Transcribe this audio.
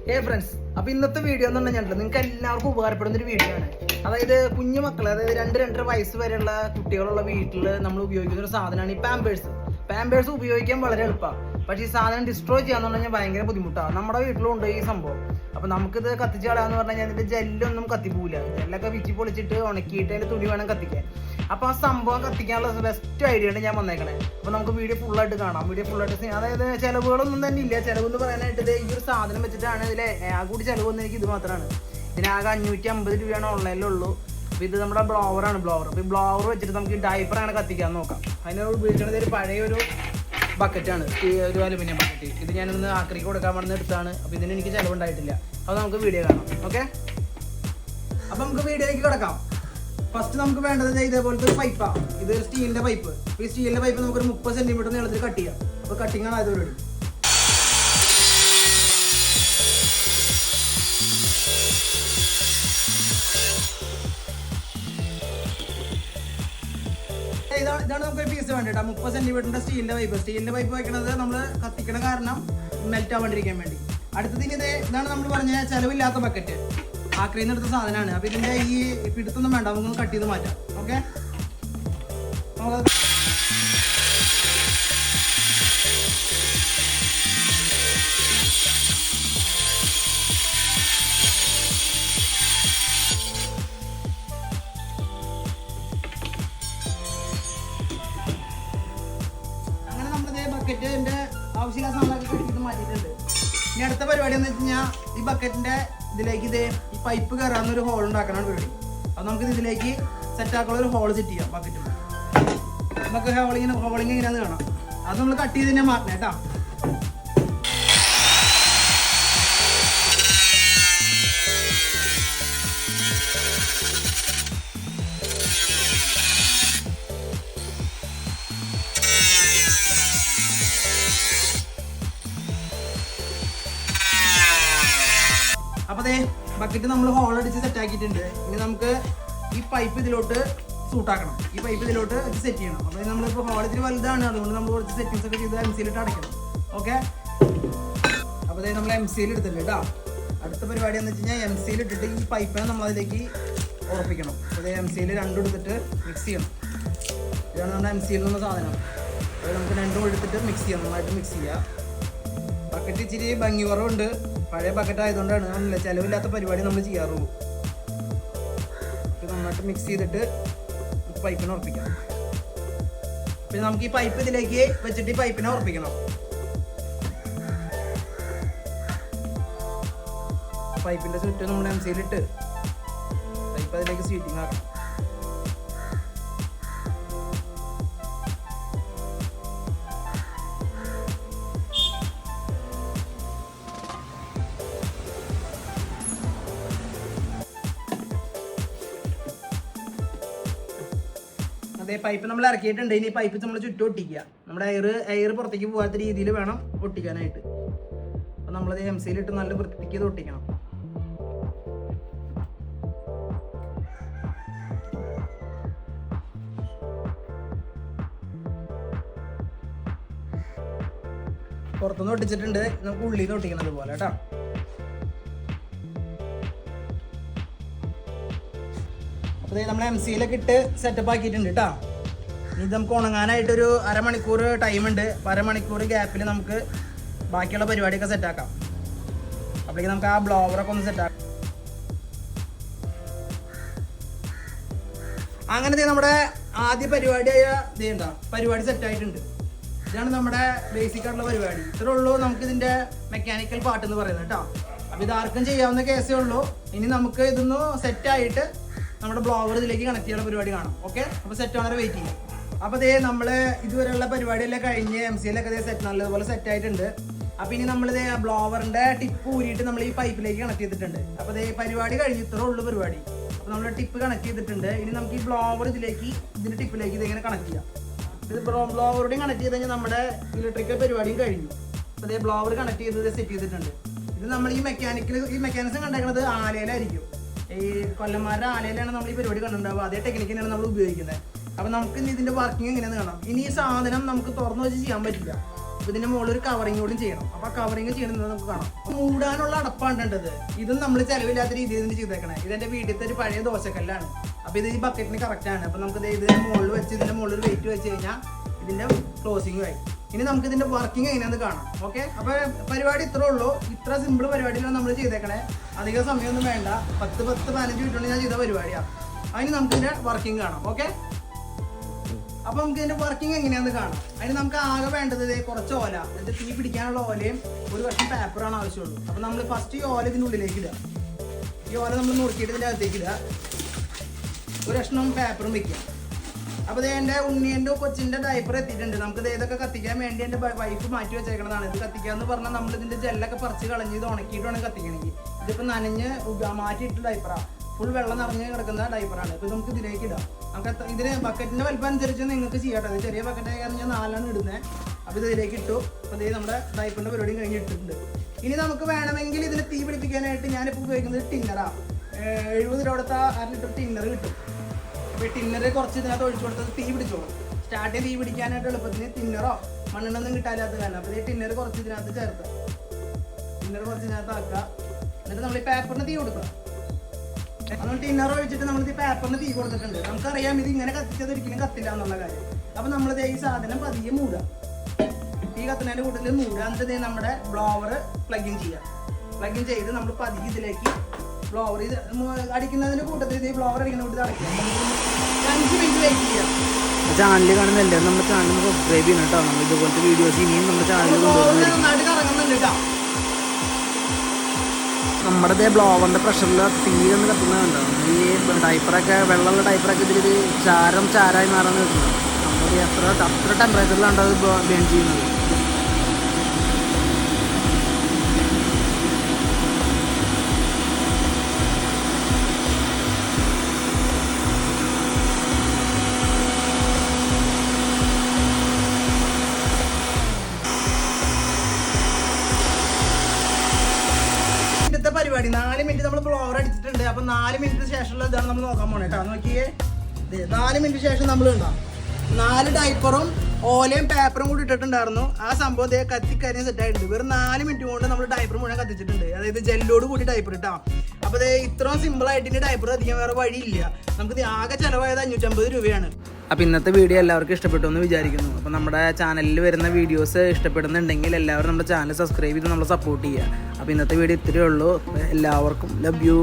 Friends, അപ്പോൾ ഇന്നത്തെ video എന്ന് പറഞ്ഞാൽ നിങ്ങൾക്ക് എല്ലാവർക്കും ഉപകാരപ്പെടുന്ന ഒരു വീഡിയോ ആണ്. അതായത് കുഞ്ഞു മക്കൾ, അതായത് 2-2.5 വയസ്സ് വരെയുള്ള കുട്ടികളുള്ള വീട്ടിൽ നമ്മൾ ഉപയോഗിക്കുന്ന ഒരു സാധനമാണ് ഈ പാമ്പേഴ്സ് ഉപയോഗിക്കാൻ വളരെ എളുപ്പമാണ്. പക്ഷേ ഈ സാധനം ഡിസ്ട്രോയ് ചെയ്യാന്ന് പറഞ്ഞാൽ ഭയങ്കര ബുദ്ധിമുട്ടാണ്. നമ്മുടെ വീട്ടിലുണ്ട് ഈ സംഭവം. അപ്പോൾ നമുക്കിത് കത്തിച്ച് കളയാന്ന് പറഞ്ഞു കഴിഞ്ഞാൽ ഇതിൻ്റെ ജെല്ലൊന്നും കത്തിപ്പോവില്ല. ജെല്ലൊക്കെ വിച്ചി പൊളിച്ചിട്ട് ഉണക്കിയിട്ട് അതിൻ്റെ തുണി വേണം കത്തിക്കാൻ. അപ്പോൾ ആ സംഭവം കത്തിക്കാനുള്ള ബെസ്റ്റ് ഐഡിയ ആണ് ഞാൻ വന്നേക്കണേ. അപ്പോൾ നമുക്ക് വീഡിയോ ഫുള്ളായിട്ട് കാണാം. അതായത് ചിലവുകളൊന്നും തന്നെ ഇല്ല. ചിലവെന്ന് പറയാനായിട്ട് ഈ ഒരു സാധനം വെച്ചിട്ടാണ് ഇതിലെ കൂടി ചിലവെന്ന് എനിക്ക് ഇത് മാത്രമാണ്. ഇതിനാകെ 550 രൂപയാണ് ഓൺലൈനിലുള്ളൂ. അപ്പോൾ ഇത് നമ്മുടെ ബ്ലോവറാണ്. അപ്പോൾ ഈ ബ്ലോവർ വെച്ചിട്ട് നമുക്ക് ഡൈപ്പർ അങ്ങനെ കത്തിക്കാൻ നോക്കാം. അതിനോട് ഉപയോഗിക്കുന്നത് ഒരു പഴയൊരു ബക്കറ്റാണ്, ഒരു അലുമിനിയം ബക്കറ്റ്. ഇത് ഞാനൊന്ന് ആക്രിക്ക് കൊടുക്കാൻ വേണ്ടി എടുത്താണ്. അപ്പോൾ ഇതിന് എനിക്ക് ചിലവുണ്ടായിട്ടില്ല. അപ്പോൾ നമുക്ക് വീഡിയോ കാണാം. ഓക്കെ, അപ്പോൾ നമുക്ക് വീഡിയോയിലേക്ക് കിടക്കാം. ഫസ്റ്റ് നമുക്ക് വേണ്ടത് ഇതേപോലത്തെ ഒരു പൈപ്പാണ്. ഇത് സ്റ്റീലിൻ്റെ പൈപ്പ്. ഈ സ്റ്റീലിൻ്റെ പൈപ്പ് നമുക്കൊരു 30 സെൻറ്റിമീറ്റർ നീളത്തിൽ കട്ട് ചെയ്യാം. അപ്പോൾ കട്ടിങ്ങാണ് അത് പരിപാടി. ഇതാണ് നമുക്ക് പീസ് വേണ്ടിട്ടാ. 30 സെൻറ്റിമീറ്ററിൻ്റെ സ്റ്റീലിൻ്റെ പൈപ്പ് വയ്ക്കണത് നമ്മൾ കത്തിക്കണ കാരണം മെൽറ്റ് ആവാണ്ടിരിക്കാൻ വേണ്ടി. അടുത്തതിന് ഇതാണ് നമ്മൾ പറഞ്ഞ ചിലവില്ലാത്ത ബക്കറ്റ്. ആക്രിയിൽ നിന്ന് എടുത്ത സാധനമാണ്. അപ്പോൾ ഇതിൻ്റെ ഈ പിടുത്തൊന്നും വേണ്ട, നമുക്കൊന്ന് കട്ട് ചെയ്ത് മാറ്റാം. ഓക്കെ, അങ്ങനെ നമ്മളിതേ ബക്കറ്റിൻ്റെ ആവശ്യമില്ലാത്ത സാധനങ്ങളൊക്കെ കട്ട് ചെയ്ത് മാറ്റിയിട്ടുണ്ട്. ഇനി അടുത്ത പരിപാടി എന്ന് വെച്ച് കഴിഞ്ഞാൽ ഈ ബക്കറ്റിൻ്റെ ഇതിലേക്ക് ഈ പൈപ്പ് കയറാവുന്നൊരു ഹോൾ ഉണ്ടാക്കാനാണ് പരിപാടി. അപ്പോൾ നമുക്കിത് ഇതിലേക്ക് സെറ്റാക്കുള്ള ഒരു ഹോൾ സെറ്റ് ചെയ്യാം. ബക്കറ്റിൽ നമുക്ക് ഹോളിങ് എങ്ങനെയാണെന്ന് കാണാം. അത് നമ്മൾ കട്ട് ചെയ്ത് തന്നെ മാറ്റണം കേട്ടോ. അപ്പോൾ അതേ ബക്കറ്റ് നമ്മൾ ഹോൾ അടിച്ച് സെറ്റ് ആക്കിയിട്ടുണ്ട്. ഇനി നമുക്ക് ഈ പൈപ്പ് ഇതിലോട്ട് സൂട്ടാക്കണം. ഈ പൈപ്പ് ഇതിലോട്ട് സെറ്റ് ചെയ്യണം. അപ്പോൾ നമ്മളിപ്പോൾ ഹോൾ ഇത്തിരി വലുതാണ്, അതുകൊണ്ട് നമ്മൾ കുറച്ച് സെറ്റിങ്സ് ഒക്കെ ചെയ്ത് MC-യിലിട്ട് അടയ്ക്കണം. ഓക്കെ, അപ്പോൾ അതായത് നമ്മൾ MC-യിൽ എടുത്തിട്ടുണ്ട് കേട്ടോ. അടുത്ത പരിപാടി എന്ന് വെച്ച് കഴിഞ്ഞാൽ MC-യിൽ ഇട്ടിട്ട് ഈ പൈപ്പിനെ നമ്മൾ അതിലേക്ക് ഉറപ്പിക്കണം. അപ്പോൾ MC-യിൽ രണ്ടും എടുത്തിട്ട് മിക്സ് ചെയ്യണം. ഇതാണ് നമ്മുടെ MC-യിൽ നിന്ന സാധനം. അപ്പോൾ നമുക്ക് രണ്ടും എടുത്തിട്ട് മിക്സ് ചെയ്യണം. നന്നായിട്ട് മിക്സ് ചെയ്യുക. ബക്കറ്റ് ഇച്ചിരി ഭംഗി കുറവുണ്ട്, പഴയ ബക്കറ്റ് ആയതുകൊണ്ടാണ്. നമ്മളല്ല ചിലവില്ലാത്ത പരിപാടി നമ്മൾ ചെയ്യാറുള്ളൂ. നന്നായിട്ട് മിക്സ് ചെയ്തിട്ട് പൈപ്പിനെ ഉറപ്പിക്കാം. പിന്നെ നമുക്ക് ഈ പൈപ്പ് ഇതിലേക്ക് വെച്ചിട്ട് ഈ പൈപ്പിനെ ഉറപ്പിക്കണം. പൈപ്പിൻ്റെ ചുറ്റും നമ്മൾ MC-യിലിട്ട് പൈപ്പ് അതിലേക്ക് സീറ്റിംഗ് ആക്കണം. അതേ പൈപ്പ് നമ്മൾ ഇറക്കിയിട്ടുണ്ട്. ഇനി പൈപ്പ് നമ്മൾ ചുറ്റും ഒട്ടിക്കുക. നമ്മുടെ എയർ പുറത്തേക്ക് പോകാത്ത രീതിയിൽ വേണം ഒട്ടിക്കാനായിട്ട്. അപ്പോൾ നമ്മളത് MC-യിലിട്ട് നല്ല വൃത്തിക്ക് ഇത് ഒട്ടിക്കണം. പുറത്തുനിന്ന് ഒട്ടിച്ചിട്ടുണ്ട്. നമുക്ക് ഉള്ളിൽ നിന്ന് ഒട്ടിക്കണം അതുപോലെ കേട്ടോ. അപ്പോൾ നമ്മൾ MC-യിലൊക്കെ ഇട്ട് സെറ്റപ്പ് ആക്കിയിട്ടുണ്ട് കേട്ടോ. ഇത് നമുക്ക് ഉണങ്ങാനായിട്ടൊരു അരമണിക്കൂർ ടൈമുണ്ട്. അപ്പോൾ അരമണിക്കൂർ ഗ്യാപ്പിൽ നമുക്ക് ബാക്കിയുള്ള പരിപാടിയൊക്കെ സെറ്റാക്കാം. അപ്പോഴേക്കും നമുക്ക് ആ ബ്ലോവറൊക്കെ ഒന്ന് സെറ്റാക്കാം. അങ്ങനത്തെ നമ്മുടെ ആദ്യ പരിപാടിയായ പരിപാടി സെറ്റായിട്ടുണ്ട്. ഇതാണ് നമ്മുടെ ബേസിക് ആയിട്ടുള്ള പരിപാടി. ഇത്രേ ഉള്ളൂ നമുക്കിതിൻ്റെ മെക്കാനിക്കൽ പാർട്ട് എന്ന് പറയുന്നത് കേട്ടോ. അപ്പോൾ ഇതാർക്കും ചെയ്യാവുന്ന കേസേ ഉള്ളൂ. ഇനി നമുക്ക് ഇതൊന്ന് സെറ്റായിട്ട് നമ്മുടെ ബ്ലോവർ ഇതിലേക്ക് കണക്ട് ചെയ്യാനുള്ള പരിപാടി കാണാം. ഓക്കെ, അപ്പോൾ സെറ്റ് ആണവരെ വെയിറ്റ് ചെയ്യാം. അപ്പോൾ അതേ നമ്മൾ ഇതുവരെയുള്ള പരിപാടിയെല്ലാം കഴിഞ്ഞ് MC-യിലൊക്കെ നല്ലതുപോലെ സെറ്റ് ആയിട്ടുണ്ട്. അപ്പോൾ ഇനി നമ്മളിത് ബ്ലോവറിൻ്റെ ടിപ്പ് ഊരിയിട്ട് നമ്മൾ ഈ പൈപ്പിലേക്ക് കണക്ട് ചെയ്തിട്ടുണ്ട്. അപ്പോൾ അതേ പരിപാടി കഴിഞ്ഞ് ഇത്രേ ഉള്ളൂ പരിപാടി. അപ്പോൾ നമ്മൾ ടിപ്പ് കണക്ട് ചെയ്തിട്ടുണ്ട്. ഇനി നമുക്ക് ഈ ബ്ലോവർ ഇതിൻ്റെ ടിപ്പിലേക്ക് ഇതിങ്ങനെ കണക്ട് ചെയ്യാം. ഇത് ബ്ലോവറുടെയും കണക്ട് ചെയ്ത് കഴിഞ്ഞാൽ നമ്മുടെ ഇലക്ട്രിക്കൽ പരിപാടിയും കഴിഞ്ഞു. അപ്പോൾ അതേ ബ്ലോവർ കണക്ട് ചെയ്ത് സെറ്റ് ചെയ്തിട്ടുണ്ട്. ഇത് നമ്മൾ ഈ മെക്കാനിസം കണ്ടേക്കുന്നത് ആലയിലായിരിക്കും. ഈ കൊല്ലന്മാരുടെ ആലയിലാണ് നമ്മൾ ഈ പരിപാടി കണ്ടിട്ടുണ്ടാവുക. അതേ ടെക്നിക്കിനാണ് നമ്മൾ ഉപയോഗിക്കുന്നത്. അപ്പോൾ നമുക്ക് ഇതിൻ്റെ വർക്കിംഗ് എങ്ങനെയാണെന്ന് കാണാം. ഇനി ഈ സാധനം നമുക്ക് തുറന്നു വെച്ച് ചെയ്യാൻ പറ്റില്ല. അപ്പോൾ ഇതിന്റെ മുകളിൽ ഒരു കവറിങ് കൂടി ചെയ്യണം. അപ്പോൾ ആ കവറിങ് ചെയ്യണമെന്ന് നമുക്ക് കാണാം. മൂടാനുള്ള അടപ്പാണ്ടത് ഇതും നമ്മൾ ചിലവില്ലാത്ത രീതിയിൽ നിന്ന് ചെയ്തേക്കണേ. ഇതെന്റെ വീട്ടിലത്തെ ഒരു പഴയ ദോശക്കല്ലാണ്. അപ്പോൾ ഇത് ഈ ബക്കറ്റിന് കറക്റ്റ് ആണ്. അപ്പോൾ നമുക്ക് ഇതിന്റെ മുകളിൽ വെച്ച് ഇതിന്റെ മുകളിൽ ഒരു വെയിറ്റ് വെച്ച് കഴിഞ്ഞാൽ ഇതിന്റെ ക്ലോസിംഗ് ആയി. ഇനി നമുക്ക് ഇതിന്റെ വർക്കിംഗ് എങ്ങനെയാണെന്ന് കാണാം. ഓക്കെ, അപ്പോൾ പരിപാടി ഇത്രേ ഉള്ളൂ. ഇത്ര സിമ്പിൾ പരിപാടിയിലാണ് നമ്മൾ ചെയ്തേക്കണേ. അധികം സമയമൊന്നും വേണ്ട. 10-15 മിനിറ്റ് കൊണ്ട് ഞാൻ ചെയ്ത പരിപാടിയാണ്. അതിന് നമുക്ക് ഇതിന്റെ വർക്കിംഗ് കാണാം. ഓക്കെ, അപ്പൊ നമുക്ക് ഇതിന്റെ വർക്കിംഗ് എങ്ങനെയാന്ന് കാണാം. അതിന് നമുക്ക് ആകെ വേണ്ടത് കുറച്ച് ഓല, അതായത് തീ പിടിക്കാനുള്ള ഓലയും ഒരു കഷ്ണം പേപ്പറാണ് ആവശ്യമുള്ളൂ. അപ്പൊ നമ്മൾ ഫസ്റ്റ് ഈ ഓല ഇതിൻ്റെ ഉള്ളിലേക്ക് ഇടുക. ഈ ഓല നമ്മൾ നുറുക്കിയിട്ട് ഇതിൻ്റെ അകത്തേക്ക് ഇടുക. ഒരു കഷ്ണം പേപ്പറും വെക്കുക. അപ്പൊ ഇത് എൻ്റെ ഉണ്ണിയൻ്റെ കൊച്ചിൻ്റെ ഡയപ്പർ എത്തിയിട്ടുണ്ട്. നമുക്ക് ഇതൊക്കെ കത്തിക്കാൻ വേണ്ടി എൻ്റെ വൈഫ് മാറ്റി വെച്ചേക്കുന്നതാണ്. ഇത് കത്തിക്കാന്ന് പറഞ്ഞാൽ നമ്മൾ ഇതിന്റെ ജെല്ലൊക്കെ പറിച്ച് കളഞ്ഞ് ഇത് ഉണക്കിയിട്ട് വേണം കത്തിക്കണമെങ്കിൽ. ഇതിപ്പോൾ നനഞ്ഞ് മാറ്റിയിട്ട് ഡയപ്പറാണ്, ഫുൾ വെള്ളം നിറഞ്ഞ് കിടക്കുന്ന ഡയപ്പറാണ്. ഇപ്പൊ നമുക്ക് ഇതിലേക്ക് ഇടാം. നമുക്ക് ഇതിന് ബക്കറ്റിന്റെ വലിപ്പം അനുസരിച്ച് നിങ്ങൾക്ക് ചെയ്യാട്ടോ. ഇത് ചെറിയ ബക്കറ്റായി കാരണം ഞാൻ 4 ഇടുന്നത്. അപ്പോൾ ഇത് ഇതിലേക്ക് ഇട്ടു. അപ്പോൾ ഇത് നമ്മുടെ ഡയപ്പറിന്റെ പരിപാടിയും കഴിഞ്ഞ് ഇട്ടിട്ടുണ്ട്. ഇനി നമുക്ക് വേണമെങ്കിൽ ഇതിന് തീ പിടിപ്പിക്കാനായിട്ട് ഞാനിപ്പോൾ ഉപയോഗിക്കുന്നത് ടിന്നറാണ്. 70 രൂപത്തെ 1/2 ലിറ്റർ ടിന്നർ കിട്ടും. അപ്പോൾ ഈ ടിന്നറ് കുറച്ച് ഇതിനകത്ത് ഒഴിച്ചു കൊടുത്തത് തീ പിടിച്ചോളും. സ്റ്റാർട്ടിങ് തീ പിടിക്കാനായിട്ട് എളുപ്പത്തിന് ടിന്നറോ മണ്ണെണ്ണൊന്നും കിട്ടാനാത്ത കാരണം. അപ്പോൾ ഈ ടിന്നർ കുറച്ച് ഇതിനകത്ത് ചേർക്കുക. ടിന്നർ കുറച്ച് ഇതിനകത്ത് ആക്കുക. എന്നിട്ട് നമ്മൾ ഈ പേപ്പറിന് തീ കൊടുക്കുക. നമ്മൾ ടിന്നർ ഒഴിച്ചിട്ട് നമ്മൾ ഈ പേപ്പറിന് തീ കൊടുത്തിട്ടുണ്ട്. നമുക്കറിയാം ഇത് ഇങ്ങനെ കത്തിച്ചത് ഒരിക്കലും കത്തില്ല എന്നുള്ള കാര്യം. അപ്പോൾ നമ്മൾ ഈ സാധനം പതിയെ മൂടുക. തീ കത്തുന്നതിൻ്റെ കൂട്ടത്തിൽ മൂടുക. എന്നിട്ട് നമ്മുടെ ബ്ലോവർ പ്ലഗിൻ ചെയ്യുക. പ്ലഗിൻ ചെയ്ത് നമ്മൾ പതിയെ ഇതിലേക്ക് ബ്ലോവർ ഇത് അടിക്കുന്നതിൻ്റെ കൂട്ടത്തിൽ ഈ ബ്ലോവർ അടിക്കുന്ന കൂട്ടത്തിൽ അടയ്ക്കുക. 5 മിനിറ്റ് വെയിറ്റ് ചെയ്യുക. ചാനൽ കാണുന്നില്ല, നമ്മുടെ ചാനൽ സബ്സ്ക്രൈബ് ചെയ്യണം കേട്ടോ. നമ്മൾ ഇതുപോലത്തെ വീഡിയോസ് ഇനിയും നമ്മുടെ ചാനലിൽ നന്നായിട്ട് കറങ്ങുന്നുണ്ട് കേട്ടോ. നമ്മുടെ ബ്ലോവറിന്റെ പ്രഷറിൽ തീരൊന്ന് കത്തുന്നുണ്ടോ. ഈ ഡൈപ്പറൊക്കെ വെള്ളമുള്ള ഡൈപ്പറൊക്കെ ഇതിൽ ചാരായി മാറാൻ നിൽക്കുന്നത്. നമ്മൾ അത്ര ടെമ്പറേച്ചറിലാണ് അത് ബേൺ ചെയ്യുന്നത്. പരിപാടി 4 മിനിറ്റ് നമ്മൾ ബ്ലോവർ അടിച്ചിട്ടുണ്ട്. അപ്പൊ 4 മിനിറ്റ് ശേഷമുള്ള ഇതാണ് നമ്മൾ നോക്കാൻ പോണേ കേട്ടോ. നോക്കിയേ, 4 മിനിറ്റ് ശേഷം നമ്മൾ ഉണ്ടാവും 4 ഡൈപ്പറും ഓലയും പേപ്പറും കൂടി ഇട്ടിട്ടുണ്ടായിരുന്നു. ആ സംഭവം കത്തിക്കാര്യം സെറ്റ് ആയിട്ടുണ്ട്. വെറും 4 മിനിറ്റ് കൊണ്ട് നമ്മൾ ഡൈപ്പർ മുഴുവൻ കത്തിച്ചിട്ടുണ്ട്. അതായത് ജെല്ലോട് കൂടി ഡൈപ്പർ ഇട്ടാ. അപ്പൊ ഇത്രയും സിമ്പിൾ ആയിട്ട് ഇനി ഡൈപ്പർ അധികം വേറെ വഴിയില്ല. നമുക്ക് ആകെ ചെലവായത് 550 രൂപയാണ്. അപ്പോൾ ഇന്നത്തെ വീഡിയോ എല്ലാവർക്കും ഇഷ്ടപ്പെട്ടു എന്ന് വിചാരിക്കുന്നു. അപ്പോൾ നമ്മുടെ ചാനലിൽ വരുന്ന വീഡിയോസ് ഇഷ്ടപ്പെടുന്നുണ്ടെങ്കിൽ എല്ലാവരും നമ്മുടെ ചാനൽ സബ്സ്ക്രൈബ് ചെയ്ത് നമ്മളെ സപ്പോർട്ട് ചെയ്യുക. അപ്പോൾ ഇന്നത്തെ വീഡിയോ ഇത്രയേ ഉള്ളൂ. എല്ലാവർക്കും ലവ് യു.